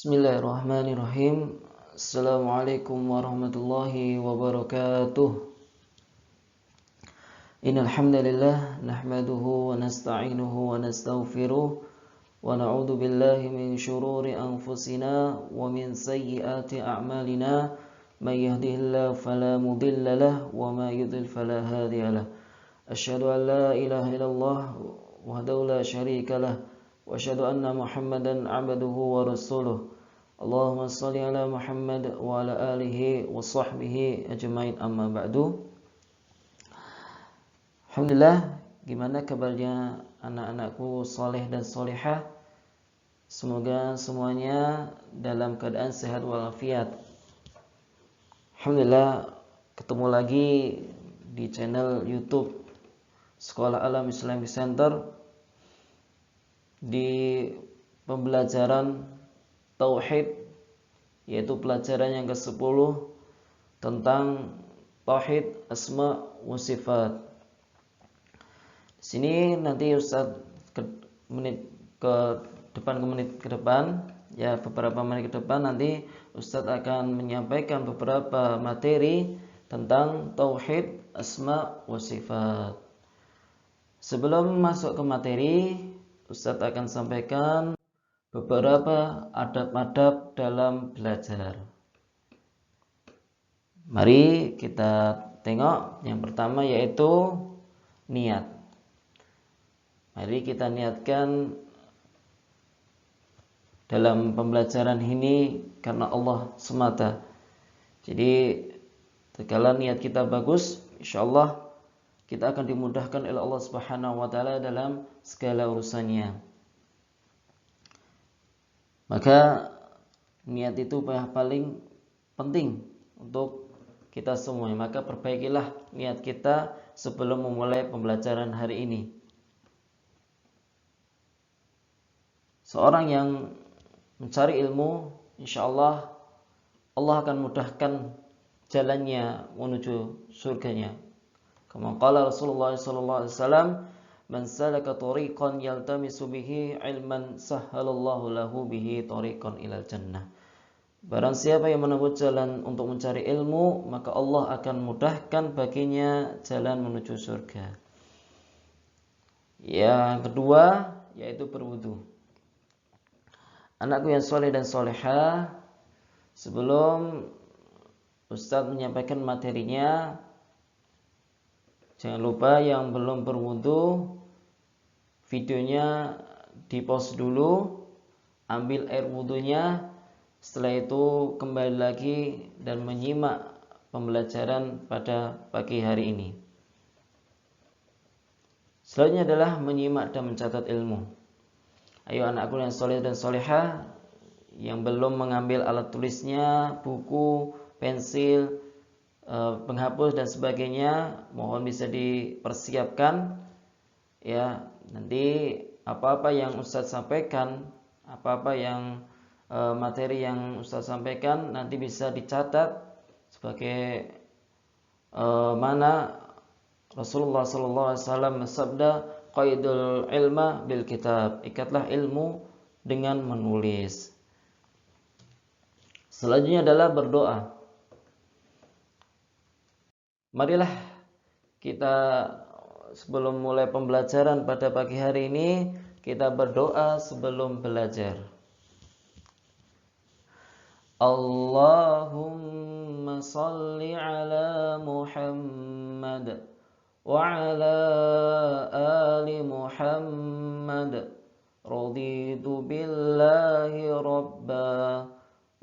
Bismillahirrahmanirrahim. Assalamualaikum warahmatullahi wabarakatuh. Innal hamdalillah nahmaduhu wa nasta'inuhu wa nastaghfiruh wa na'udzu billahi min shururi anfusina wa min sayyiati a'malina. May yahdihillahu fala mudilla lahu wa may yudlil fala hadiya lahu. Asyhadu an la ilaha illallah wahdahu la syarika lahu wa asyhadu anna Muhammadan 'abduhu wa rasuluh. Allahumma shalli ala Muhammad wa ala alihi wa sahbihi ajmain, amma ba'du. Alhamdulillah, gimana kabarnya anak-anakku soleh dan solehah? Semoga semuanya dalam keadaan sehat walafiat. Alhamdulillah, ketemu lagi di channel YouTube Sekolah Alam Islamic Center di pembelajaran Tauhid, yaitu pelajaran yang ke-10 tentang Tauhid Asma wa Sifat. Di sini nanti Ustaz menit ke depan ya, beberapa menit ke depan nanti Ustaz akan menyampaikan beberapa materi tentang Tauhid Asma wa Sifat. Sebelum masuk ke materi, Ustaz akan sampaikan beberapa adab-adab dalam belajar. Mari kita tengok yang pertama, yaitu niat. Mari kita niatkan dalam pembelajaran ini karena Allah semata. Jadi segala niat kita bagus, insyaallah kita akan dimudahkan oleh Allah Subhanahu wa taala dalam segala urusannya. Maka niat itu paling penting untuk kita semua. Maka perbaikilah niat kita sebelum memulai pembelajaran hari ini. Seorang yang mencari ilmu, insyaallah Allah akan mudahkan jalannya menuju surganya. Kama qala Rasulullah sallallahu alaihi wasallam, man salaka tariqan yaltamisu bihi ilman sahhalallahu lahu bihi tariqan ilal jannah. Barang siapa yang menempuh jalan untuk mencari ilmu, maka Allah akan mudahkan baginya jalan menuju surga. Yang kedua, yaitu berwudu. Anakku yang soleh dan solehah, sebelum Ustaz menyampaikan materinya, jangan lupa yang belum berwudu, videonya di-pause dulu, ambil air wudunya, setelah itu kembali lagi dan menyimak pembelajaran pada pagi hari ini. Selanjutnya adalah menyimak dan mencatat ilmu. Ayo anakku yang soleh dan solehah, yang belum mengambil alat tulisnya, buku, pensil, penghapus dan sebagainya, mohon bisa dipersiapkan ya. Nanti apa-apa yang Ustaz sampaikan, apa-apa yang materi yang Ustaz sampaikan nanti bisa dicatat sebagai mana Rasulullah sallallahu alaihi wasallam bersabda, qaidul ilma bil kitab, ikatlah ilmu dengan menulis. Selanjutnya adalah berdoa. Marilah kita sebelum mulai pembelajaran pada pagi hari ini, kita berdoa sebelum belajar. Allahumma salli ala Muhammad wa ala ali Muhammad. Raditu billahi rabba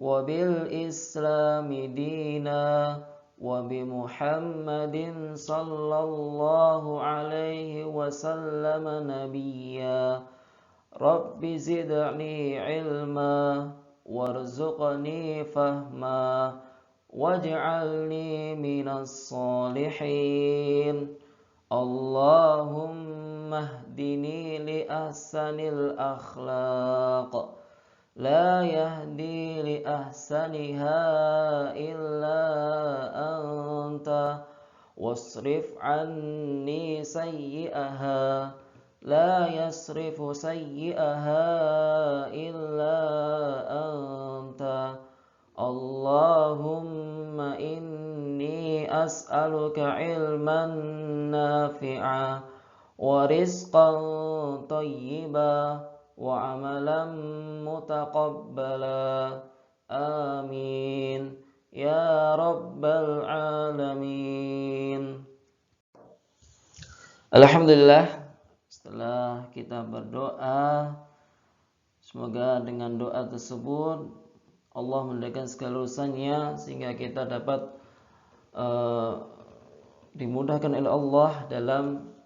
wa bil islami dina wa bi Muhammadin sallallahu alaihi wasallam nabiyya. Rabbi zidni ilma warzuqni fahma waj'alni minas salihin. Allahumma hdini li ahsanil akhlaq, la yahdi li ahsaniha illa anta, wasrif anni sayyi'aha, la yasrifu sayyi'aha illa anta. as'aluka ilman nafi'a wa rizqan thayyiba wa amalan mutaqabbala. Amin ya rabbal alamin. Alhamdulillah, setelah kita berdoa, semoga dengan doa tersebut Allah mudahkan segala urusannya sehingga kita dapat dimudahkan oleh Allah dalam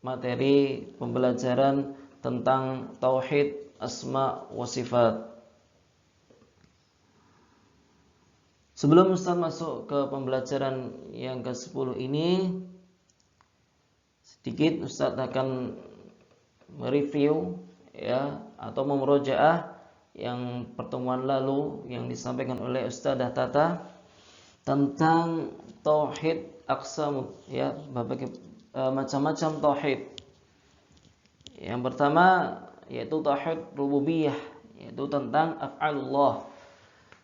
materi pembelajaran tentang tauhid asma wa sifat. Sebelum Ustaz masuk ke pembelajaran yang ke-10 ini, sedikit Ustaz akan mereview ya atau memurojaah yang pertemuan lalu yang disampaikan oleh Ustazah Tata tentang tauhid aqsam ya, berbagai macam-macam tauhid. Yang pertama yaitu tauhid rububiyah, yaitu tentang af'alullah.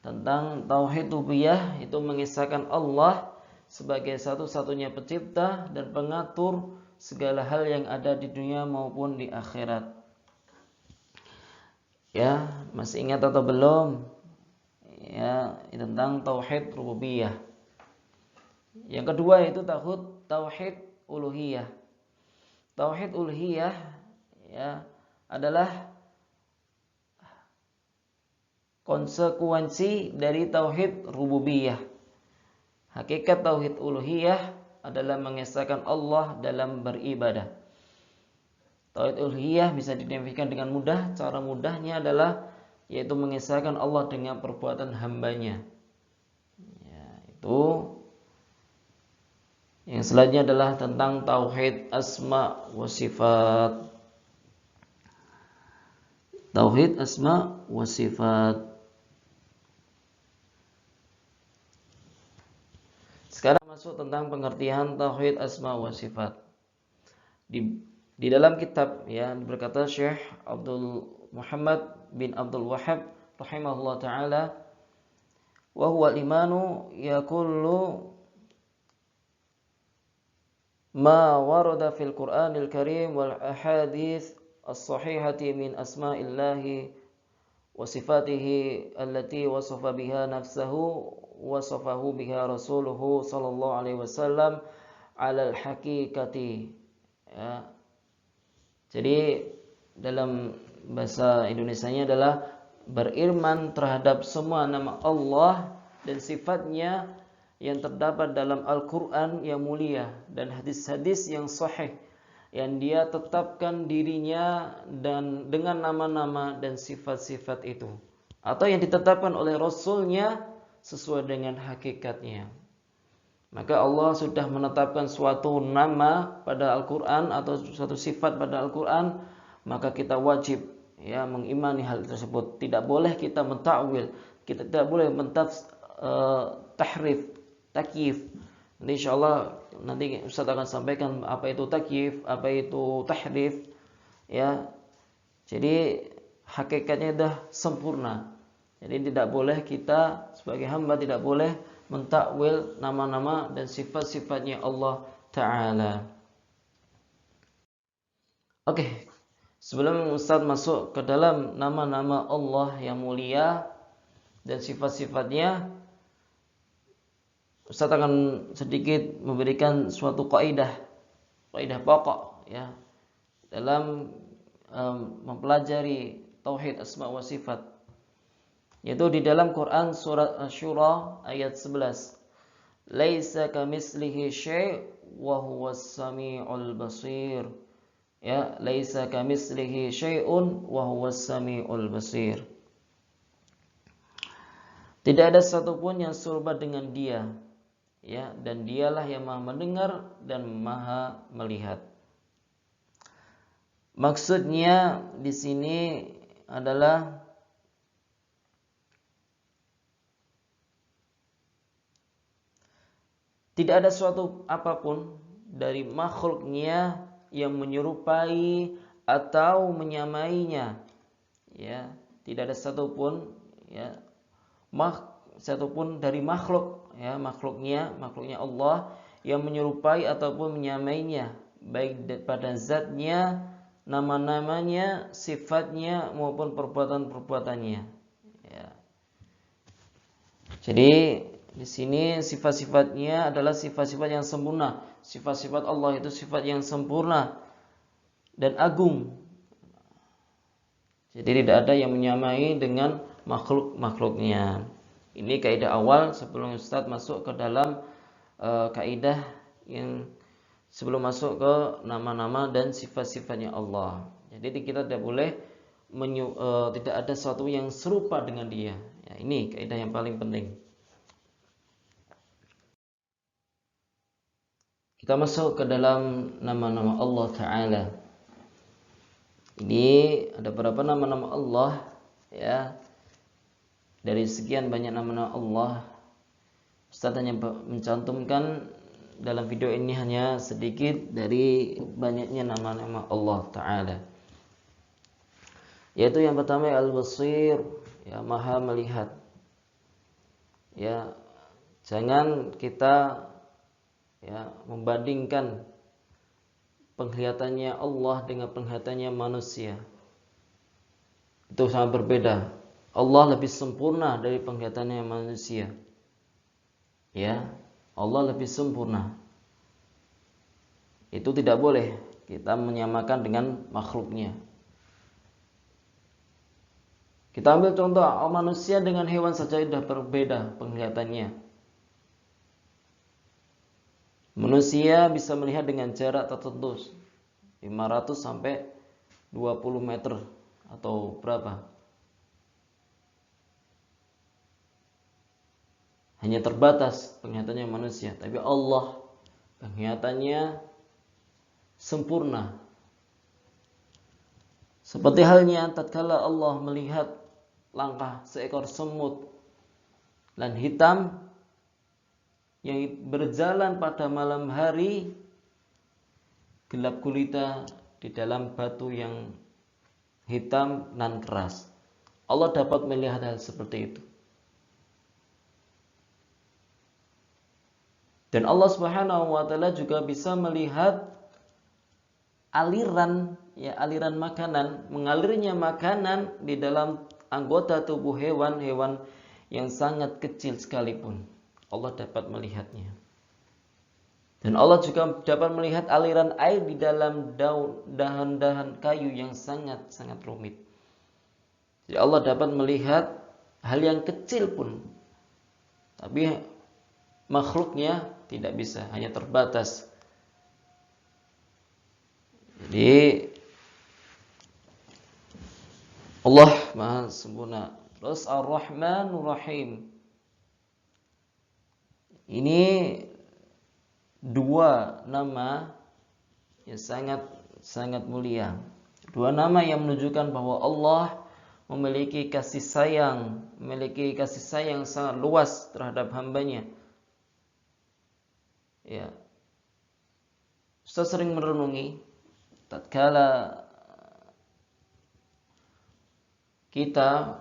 Tentang tauhid rububiyah itu mengisahkan Allah sebagai satu-satunya pencipta dan pengatur segala hal yang ada di dunia maupun di akhirat. Ya, masih ingat atau belum? Ya, tentang tauhid rububiyah. Yang kedua itu tauhid uluhiyah. Tauhid uluhiyah ya adalah konsekuensi dari tauhid rububiyah. Hakikat tauhid uluhiyah adalah mengesahkan Allah dalam beribadah. Tauhid uluhiyah bisa didefinisikan dengan mudah. Cara mudahnya adalah yaitu mengesahkan Allah dengan perbuatan hambanya. Ya, itu. Yang selanjutnya adalah tentang tauhid asma wa sifat. Tauhid asma wa sifat. Sekarang masuk tentang pengertian tauhid asma wa sifat. Di dalam kitab ya berkata Syekh Abdul Muhammad bin Abdul Wahhab rahimahullah taala, wa huwa al-imanu yakullu ma warada fil Qur'anil Karim wal ahadits as-sahihati min asma'illahi wa sifatihi allati wasafa biha nafsahu wasafahu biha rasuluhu sallallahu alaihi wasallam ala al-haqiqati. Ya. Jadi dalam bahasa Indonesianya adalah beriman terhadap semua nama Allah dan sifatnya yang terdapat dalam Al-Quran yang mulia dan hadis-hadis yang sahih yang dia tetapkan dirinya dan dengan nama-nama dan sifat-sifat itu, atau yang ditetapkan oleh Rasulnya sesuai dengan hakikatnya. Maka Allah sudah menetapkan suatu nama pada Al-Quran atau suatu sifat pada Al-Quran, maka kita wajib ya mengimani hal tersebut. Tidak boleh kita mentakwil, kita tidak boleh tahrif, takyif. Nanti insyaallah nanti Ustaz akan sampaikan apa itu takyif, apa itu tahrif ya. Jadi hakikatnya sudah sempurna. Jadi tidak boleh kita sebagai hamba tidak boleh mentakwil nama-nama dan sifat-sifatnya Allah Ta'ala. Oke, sebelum Ustaz masuk ke dalam nama-nama Allah yang mulia dan sifat-sifatnya, Ustaz akan sedikit memberikan suatu kaidah pokok ya dalam mempelajari tauhid asma wa sifat, yaitu di dalam Quran surat Asy-Syura ayat 11. Laisa kamitslihi syai' wa huwas samiul basir. Ya, laisa kamitslihi syai'un wa huwas samiul basir. Tidak ada satupun yang serupa dengan Dia. Ya, dan Dialah yang Maha mendengar dan Maha melihat. Maksudnya di sini adalah tidak ada suatu apapun dari makhluknya yang menyerupai atau menyamainya. Ya, tidak ada satupun ya satupun dari makhluk, ya, makhluknya Allah yang menyerupai ataupun menyamainya, baik pada zatnya, nama-namanya, sifatnya maupun perbuatan-perbuatannya. Ya. Jadi di sini sifat-sifatnya adalah sifat-sifat yang sempurna. Sifat-sifat Allah itu sifat yang sempurna dan agung. Jadi tidak ada yang menyamai dengan makhluk-makhluknya. Ini kaidah awal sebelum Ustaz masuk ke dalam kaidah yang sebelum masuk ke nama-nama dan sifat-sifatnya Allah. Jadi kita tidak boleh tidak ada sesuatu yang serupa dengan Dia. Ya, ini kaidah yang paling penting. Kita masuk ke dalam nama-nama Allah Ta'ala. Ini ada beberapa nama-nama Allah, ya. Dari sekian banyak nama-nama Allah, Ustaz hanya mencantumkan dalam video ini hanya sedikit dari banyaknya nama-nama Allah Ta'ala. Yaitu yang pertama Al-Basir, ya, Maha melihat. Ya, jangan kita, ya, membandingkan penglihatannya Allah dengan penglihatannya manusia. Itu sangat berbeda. Allah lebih sempurna dari penglihatannya manusia. Ya, Allah lebih sempurna. Itu tidak boleh kita menyamakan dengan makhluknya. Kita ambil contoh manusia dengan hewan saja sudah berbeda penglihatannya. Manusia bisa melihat dengan jarak tertentu 500 sampai 20 meter atau berapa. Hanya terbatas penglihatannya manusia, tapi Allah penglihatannya sempurna. Seperti halnya tatkala Allah melihat langkah seekor semut dan hitam yang berjalan pada malam hari, gelap gulita di dalam batu yang hitam dan keras. Allah dapat melihat hal seperti itu. Dan Allah Subhanahu wa taala juga bisa melihat aliran makanan, mengalirnya makanan di dalam anggota tubuh hewan yang sangat kecil sekalipun. Allah dapat melihatnya. Dan Allah juga dapat melihat aliran air di dalam dahan-dahan kayu yang sangat-sangat rumit. Jadi Allah dapat melihat hal yang kecil pun. Tapi makhluknya tidak bisa, hanya terbatas. Jadi Allah Maha sempurna. Terus Ar-Rahmanur Rahim. Ini dua nama yang sangat mulia. Dua nama yang menunjukkan bahwa Allah memiliki kasih sayang sangat luas terhadap hambanya. Ya. Ustaz sering merenungi tatkala kita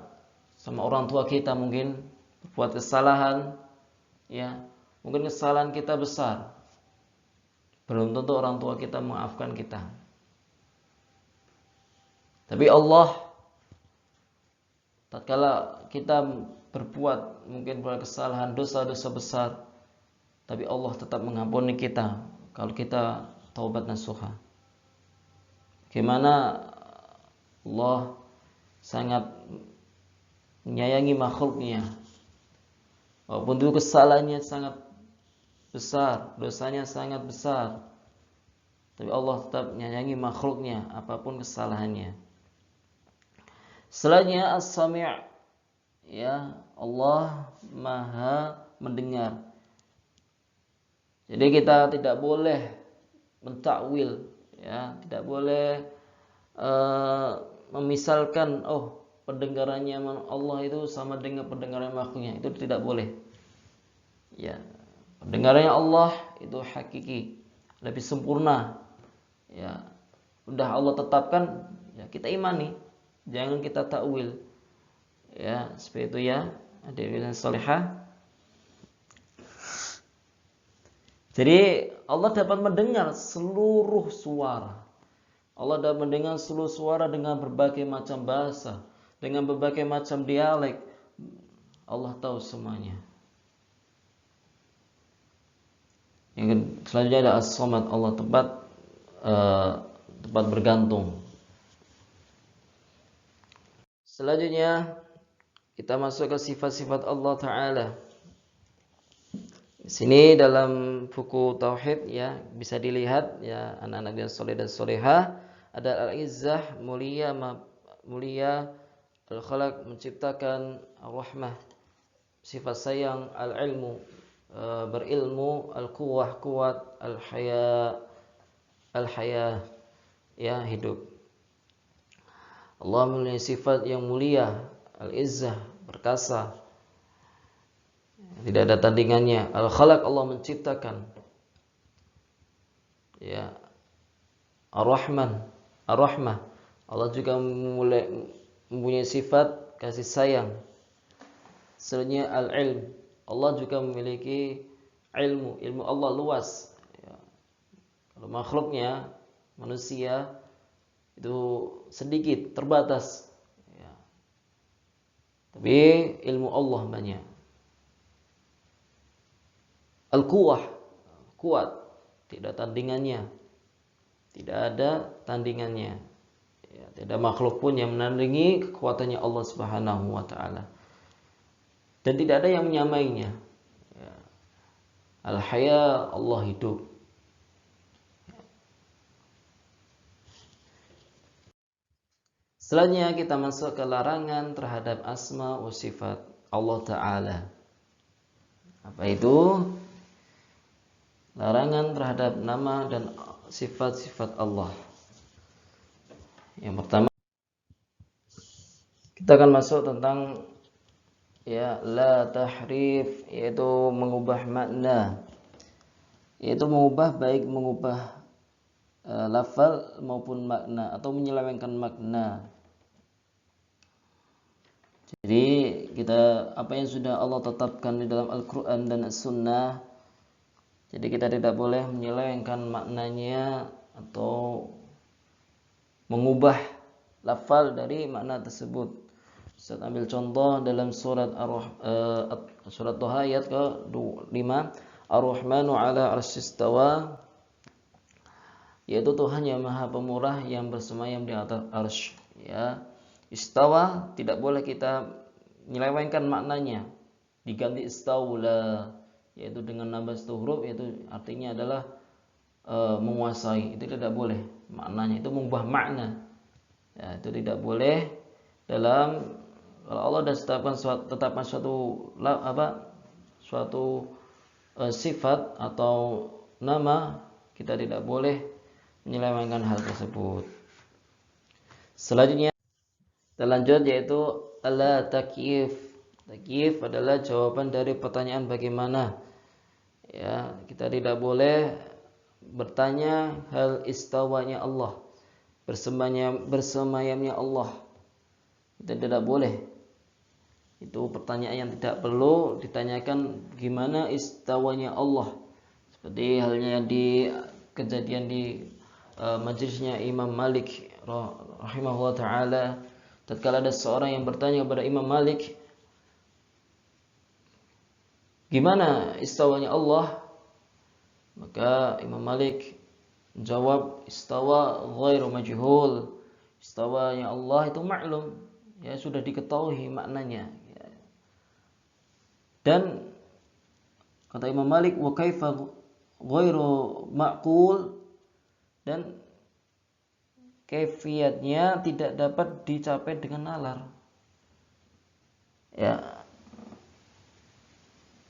sama orang tua kita mungkin berbuat kesalahan, ya. Mungkin kesalahan kita besar. Belum tentu orang tua kita memaafkan kita. Tapi Allah, tatkala kita berbuat mungkin kesalahan, dosa-dosa besar, tapi Allah tetap mengampuni kita kalau kita taubat nasuha. Bagaimana Allah sangat menyayangi makhluknya. Walaupun itu kesalahannya sangat besar, dosanya sangat besar, tapi Allah tetap menyayangi makhluknya apapun kesalahannya. Selanjutnya As-Sami', ya, Allah Maha mendengar. Jadi kita tidak boleh mentakwil, ya, tidak boleh memisalkan pendengarannya Allah itu sama dengan pendengaran makhluknya. Itu tidak boleh. Ya, pendengarannya Allah itu hakiki, lebih sempurna. Ya, udah Allah tetapkan, ya kita imani. Jangan kita takwil. Ya, seperti itu ya. hadirin salihah. Jadi Allah dapat mendengar seluruh suara. Allah dapat mendengar seluruh suara dengan berbagai macam bahasa, dengan berbagai macam dialek. Allah tahu semuanya. Yang selanjutnya ada As-Samad, Allah tempat bergantung. Selanjutnya kita masuk ke sifat-sifat Allah Ta'ala. Di sini dalam buku Tauhid ya bisa dilihat ya anak-anak yang soleh dan solehah, ada Al-Izzah, mulia, Al-Khalaq, menciptakan, Ar-Rahmah, sifat sayang, Al-Ilmu, berilmu, Al-Quwwah, kuat, Al-Haya, ya hidup. Allah memiliki sifat yang mulia, Al-Izzah, perkasa, tidak ada tandingannya. Al-Khalaq, Allah menciptakan. Ya. Ar-Rahman, Ar-Rahmah, Allah juga mempunyai sifat kasih sayang. Selanjutnya Al-Ilm, Allah juga memiliki ilmu Allah luas. Ya. Kalau makhluknya, manusia itu sedikit, terbatas. Ya. Tapi ilmu Allah banyak. Al-Quwwah, kuat, tidak tandingannya. Tidak ada tandingannya. Ya, tidak makhluk pun yang menandingi kekuatannya Allah Subhanahu wa taala. Dan tidak ada yang menyamainya. Ya. Al-Haya, Allah hidup. Selanjutnya kita masuk ke larangan terhadap asma wa sifat Allah Ta'ala. Apa itu? Larangan terhadap nama dan sifat-sifat Allah. Yang pertama kita akan masuk tentang ya la tahrif, yaitu mengubah makna. Yaitu mengubah baik mengubah lafal maupun makna atau menyelewengkan makna. Jadi kita apa yang sudah Allah tetapkan di dalam Al-Qur'an dan As-Sunnah, jadi kita tidak boleh menyelewengkan maknanya atau mengubah lafal dari makna tersebut. Saya ambil contoh dalam surat surat Thaha ayat ke-5, Ar-Rahmanu 'ala 'arsyistawa, yaitu Tuhan yang Maha Pemurah yang bersemayam di atas arsy. Ya. Istawa tidak boleh kita menyelewengkan maknanya, diganti istaula, yaitu dengan nambah satu huruf, yaitu artinya adalah menguasai. Itu tidak boleh, maknanya itu mengubah makna. Ya, itu tidak boleh dalam kalau Allah sudah tetapkan suatu sifat atau nama, kita tidak boleh menyelewengkan hal tersebut. Selanjutnya kita lanjut, yaitu ala takyif. Takyif adalah jawaban dari pertanyaan bagaimana. Ya, kita tidak boleh bertanya hal istawanya Allah, bersemayamnya Allah. Kita tidak boleh. Itu pertanyaan yang tidak perlu ditanyakan gimana istawanya Allah. Seperti halnya di kejadian di majelisnya Imam Malik rahimahullah taala, tatkala ada seorang yang bertanya kepada Imam Malik, gimana istawanya Allah? Maka Imam Malik menjawab, istawa ghairu majhul. Istawanya Allah itu maklum, ya sudah diketahui maknanya. Dan kata Imam Malik, wa kaifa ghairu ma'qul, dan kaifiatnya tidak dapat dicapai dengan nalar. Ya.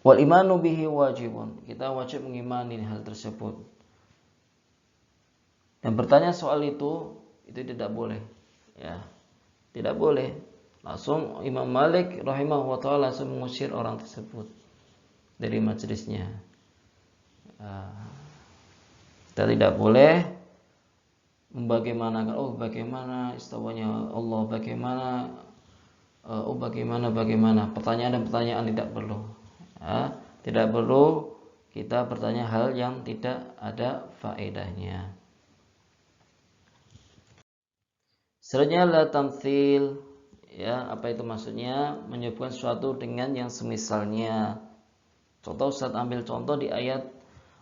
Wal imanu bihi wajibun. Kita wajib mengimani hal tersebut. Dan bertanya soal itu tidak boleh. Ya. Tidak boleh. Langsung Imam Malik rahimahullah ta'ala langsung mengusir orang tersebut dari majelisnya. Kita tidak boleh membagaimanakan, bagaimana istawanya Allah, bagaimana bagaimana. Pertanyaan dan pertanyaan tidak perlu. Ya, tidak perlu kita bertanya hal yang tidak ada faedahnya. Selanjutnya la tamtsil. Ya, apa itu maksudnya? Menyebutkan sesuatu dengan yang semisalnya. Contoh, Ustaz ambil contoh di ayat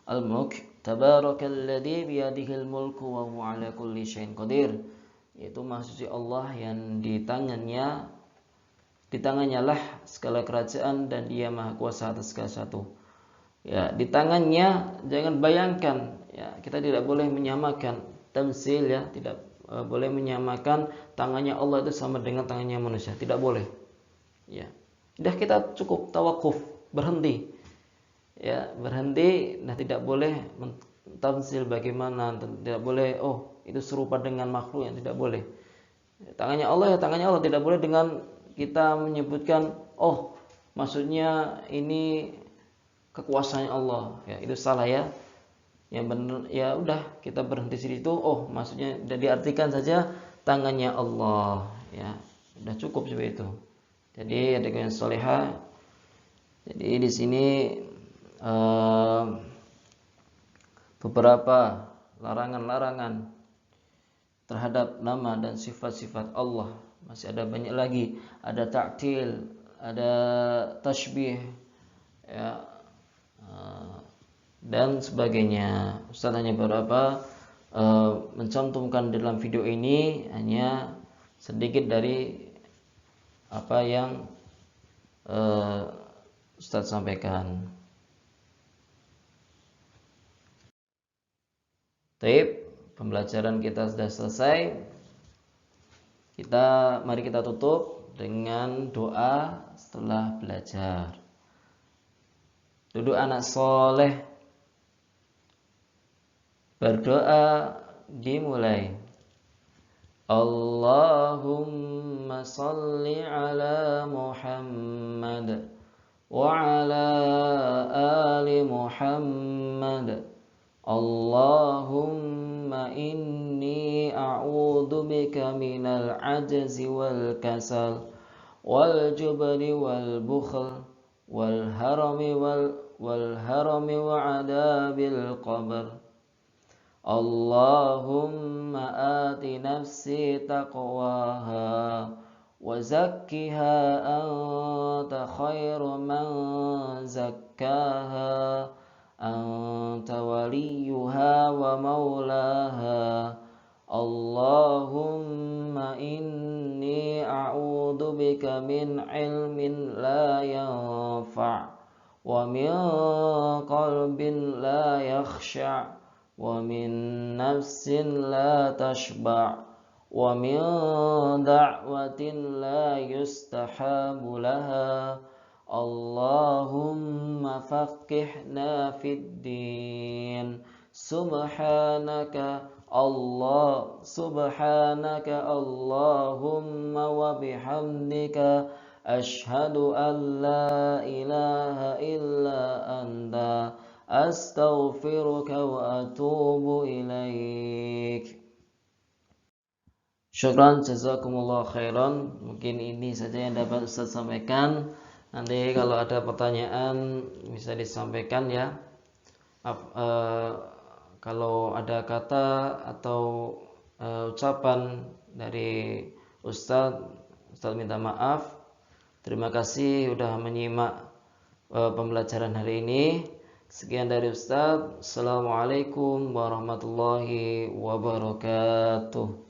Al-Mulk, tabarakalladzi biyadihil mulku wa huwa ala kulli syai'in qadir. Itu maksudnya Allah yang di tangannya lah segala kerajaan dan Dia Maha Kuasa atas segala sesuatu. Ya, di tangannya, jangan bayangkan, ya, kita tidak boleh menyamakan tamsil, ya, tidak boleh menyamakan tangannya Allah itu sama dengan tangannya manusia, tidak boleh. Ya. Sudah, kita cukup tawakuf, berhenti. Ya, berhenti, nah tidak boleh tamsil bagaimana, tidak boleh itu serupa dengan makhluk, yang tidak boleh. Tangannya Allah, ya tangannya Allah, tidak boleh dengan kita menyebutkan maksudnya ini kekuasaannya Allah, ya itu salah, ya. Yang benar, ya udah kita berhenti di situ. Maksudnya sudah diartikan saja tangannya Allah, ya sudah cukup seperti itu. Jadi adik yang salehah, jadi di sini beberapa larangan-larangan terhadap nama dan sifat-sifat Allah. Masih ada banyak lagi, ada ta'til, ada tashbih, ya, dan sebagainya. Ustaz hanya beberapa mencantumkan dalam video ini hanya sedikit dari apa yang Ustaz sampaikan. Baik, pembelajaran kita sudah selesai. Mari kita tutup dengan doa setelah belajar. Duduk anak soleh, berdoa dimulai. Allahumma salli ala Muhammad wa ala ali Muhammad. Allahumma inni a'udzu bika minal ajzi wal kasal wal jubni wal bukhl wal harami wa adabil qabr. Allahumma ati nafsi taqwaha wa zakkiha anta khairu man zakkaha anta waliyuha wa maulaha. Allahumma inni a'udzu bika min ilmin la yanfa' wa min qalbin la yakhsha' wa min nafsin la tashba' wa min da'watin la yustahabu laha. Allahumma faqihna fid din. Subhanaka Allahumma wa bihamdika ashhadu an la ilaha illa anta astaghfiruka wa atubu ilaik. Syukran, jazakumullah khairan. Mungkin ini saja yang dapat Ustaz sampaikan. Nanti kalau ada pertanyaan bisa disampaikan, ya. Kalau ada kata atau ucapan dari Ustaz minta maaf. Terima kasih sudah menyimak pembelajaran hari ini. Sekian dari Ustaz. Assalamualaikum warahmatullahi wabarakatuh.